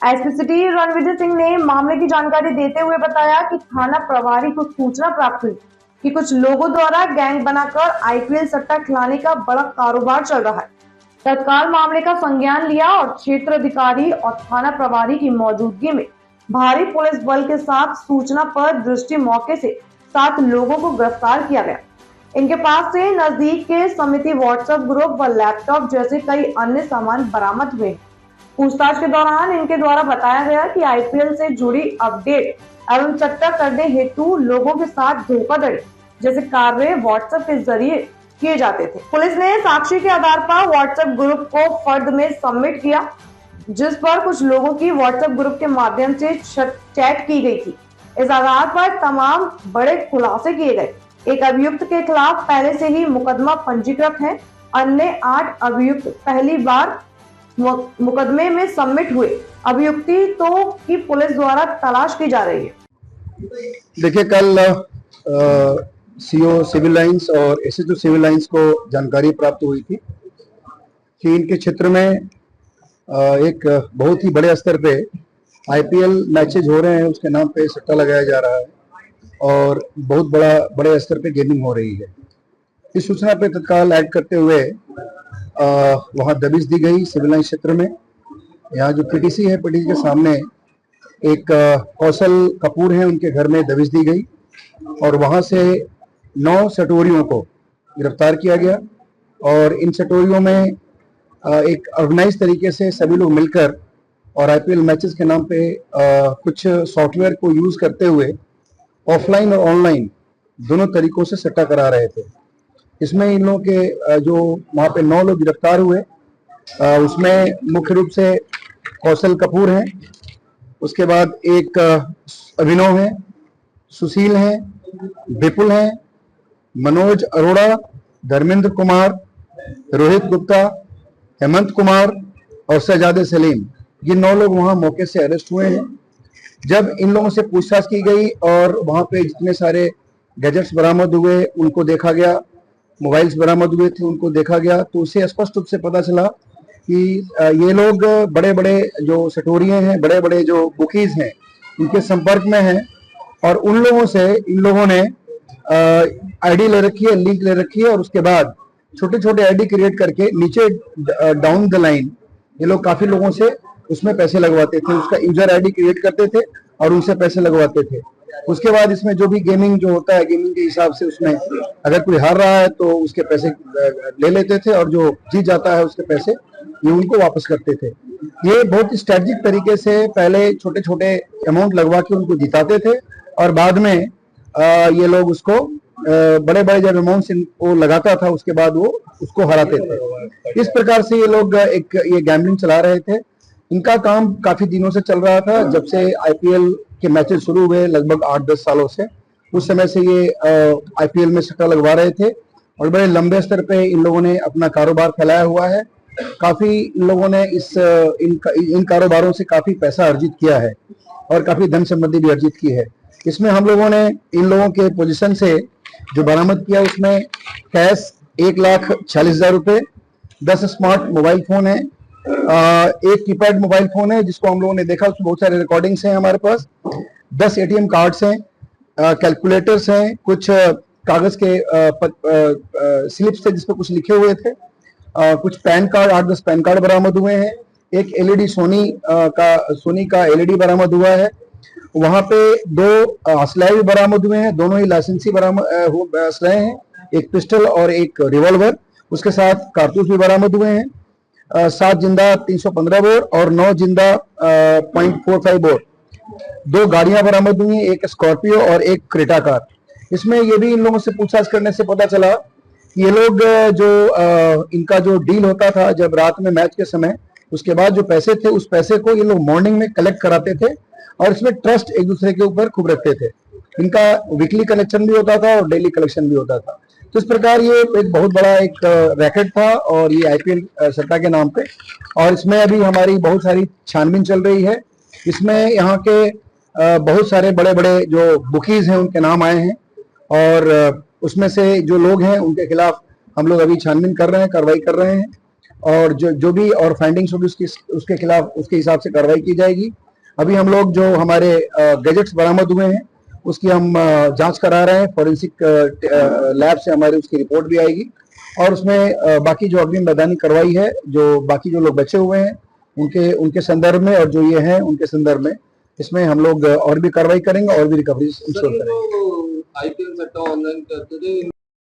SP city Ranvijay Singh ने मामले की जानकारी देते हुए बताया कि थाना प्रभारी को सूचना प्राप्त हुई कि कुछ लोगों द्वारा गैंग बनाकर आईपीएल सट्टा खिलाने का बड़ा कारोबार चल रहा है। तत्काल मामले का संज्ञान लिया और क्षेत्र अधिकारी और थाना प्रभारी की मौजूदगी में भारी पुलिस बल के साथ सूचना पर दृष्टि मौके से 7 लोगों को गिरफ्तार किया गया। इनके पास से नजदीक के समिति व्हाट्सएप ग्रुप व लैपटॉप जैसे कई अन्य सामान बरामद हुए। पूछताछ के दौरान इनके द्वारा बताया गया कि आईपीएल से जुड़ी अपडेट एवं सट्टा करने हेतु लोगों के साथ धोखाधड़ी जैसे कार्य व्हाट्सएप के जरिए किए जाते थे। पुलिस ने साक्षी के आधार पर व्हाट्सएप ग्रुप को फर्द में सबमिट किया, जिस पर कुछ लोगों की व्हाट्सएप ग्रुप के माध्यम से चैट की गई थी। इस आधार पर तमाम बड़े खुलासे किए गए। एक अभियुक्त के खिलाफ पहले से ही मुकदमा पंजीकृत है। अन्य 8 अभियुक्त पहली बार मुकदमे में सबमिट हुए अभियुक्ति तो की पुलिस द्वारा तलाश की जा रही है। देखिए, कल सीओ सिविल लाइंस और एसएचओ सिविल लाइंस को जानकारी प्राप्त हुई थी कि इनके क्षेत्र में एक बहुत ही बड़े स्तर पे आईपीएल मैचेज हो रहे हैं, उसके नाम पे सट्टा लगाया जा रहा है और बहुत बड़े स्तर पे गेमिंग हो रही है। इस सूचना पे तत्काल ऐड करते हुए वहां दबिश दी गई सिविल लाइन क्षेत्र में। यहाँ जो पीटीसी है, पीटीसी के सामने एक कौशल कपूर है, उनके घर में दबिश दी गई और वहां से 9 सटोरियों को गिरफ्तार किया गया। और इन सटोरियों में एक ऑर्गेनाइज तरीके से सभी लोग मिलकर और आईपीएल मैचेस के नाम पे कुछ सॉफ्टवेयर को यूज करते हुए ऑफलाइन और ऑनलाइन दोनों तरीकों से सट्टा करा रहे थे। इसमें इन लोगों के जो वहाँ पे 9 लोग गिरफ्तार हुए, उसमें मुख्य रूप से कौशल कपूर हैं, उसके बाद एक अभिनव है, सुशील है, विपुल है, मनोज अरोड़ा, धर्मेंद्र कुमार, रोहित गुप्ता, हेमंत कुमार और शहजादे सलीम, ये 9 लोग वहाँ मौके से अरेस्ट हुए हैं। जब इन लोगों से पूछताछ की गई और वहाँ पे जितने सारे गैजेट्स बरामद हुए उनको देखा गया, मोबाइल्स बरामद हुए थे उनको देखा गया, तो उससे स्पष्ट रूप से पता चला कि ये लोग बड़े बड़े जो सटोरिये हैं, बड़े बड़े जो बुकीज हैं, उनके संपर्क में हैं और उन लोगों से इन लोगों ने आईडी ले रखी है, लिंक ले रखी है और उसके बाद छोटे छोटे आईडी क्रिएट करके नीचे डाउन द लाइन ये लोग काफी लोगों से उसमें पैसे लगवाते थे। उसका यूजर आईडी क्रिएट करते थे और उनसे पैसे लगवाते थे। उसके बाद इसमें जो भी गेमिंग जो होता है, गेमिंग के हिसाब से उसमें अगर कोई हार रहा है तो उसके पैसे ले लेते थे और जो जीत जाता है उसके पैसे ये उनको वापस करते थे। ये बहुत स्ट्रेटेजिक तरीके से पहले छोटे छोटे अमाउंट लगवा के उनको जिताते थे और बाद में ये लोग उसको बड़े बड़े जब अमाउंट वो लगाता था उसके बाद वो उसको हराते थे। इस प्रकार से ये लोग ये गैम्बलिंग चला रहे थे। इनका काम काफी दिनों से चल रहा था, जब से आईपीएल के मैचेस शुरू हुए लगभग 8-10 सालों से, उस समय से ये आईपीएल में सट्टा लगवा रहे थे और बड़े लंबे स्तर पे इन लोगों ने अपना कारोबार फैलाया हुआ है। काफी इन लोगों ने इन कारोबारों से काफी पैसा अर्जित किया है और काफी धन संपत्ति भी अर्जित की है। इसमें हम लोगों ने इन लोगों के पोजीशन से जो बरामद किया उसमें कैश 1,46,000 रुपए, 10 स्मार्ट मोबाइल फोन है, एक कीपैड मोबाइल फोन है जिसको हम लोगों ने देखा, उसमें बहुत सारे रिकॉर्डिंग्स हैं हमारे पास, 10 एटीएम कार्ड्स हैं, कैलकुलेटर्स हैं, कुछ कागज के स्लिप्स थे जिसपे कुछ लिखे हुए थे, कुछ पैन कार्ड 8-10 पैन कार्ड बरामद हुए हैं, एक एलईडी सोनी का एलईडी बरामद हुआ है। वहां पे 2 असलहे भी बरामद हुए हैं, दोनों ही लाइसेंसी बरामद असलहे हैं, एक पिस्टल और एक रिवॉल्वर, उसके साथ कारतूस भी बरामद हुए हैं। 7 जिंदा 315 बोर और 9 जिंदा .45 बोर। 2 गाड़ियां बरामद हुई हैं, एक स्कॉर्पियो और एक क्रेटा कार। इसमें ये भी इन लोगों से पूछताछ करने से पता चला कि ये लोग जो इनका जो डील होता था जब रात में मैच के समय, उसके बाद जो पैसे थे उस पैसे को ये लोग मॉर्निंग में कलेक्ट कराते थे और इसमें ट्रस्ट एक दूसरे के ऊपर खूब रखते थे। इनका वीकली कलेक्शन भी होता था और डेली कलेक्शन भी होता था। तो इस प्रकार ये एक बहुत बड़ा एक रैकेट था और ये आईपीएल सट्टा के नाम पे, और इसमें अभी हमारी बहुत सारी छानबीन चल रही है। इसमें यहाँ के बहुत सारे बड़े बड़े जो बुकीज हैं उनके नाम आए हैं और उसमें से जो लोग हैं उनके खिलाफ हम लोग अभी छानबीन कर रहे हैं, कार्रवाई कर रहे हैं, और जो भी और फाइंडिंग्स होगी उसके खिलाफ उसके हिसाब से कार्रवाई की जाएगी। अभी हम लोग जो हमारे गैजेट्स बरामद हुए हैं उसकी हम जांच करा रहे हैं, फॉरेंसिक लैब से हमारी उसकी रिपोर्ट भी आएगी, और उसमें बाकी जो अग्रिम मैदानी कार्रवाई है, जो बाकी जो लोग बचे हुए हैं उनके संदर्भ में, और जो ये हैं उनके संदर्भ में, इसमें हम लोग और भी कार्रवाई करेंगे और भी रिकवरी इंश्योर करेंगे। आईपीएल सट्टा ऑनलाइन करते थे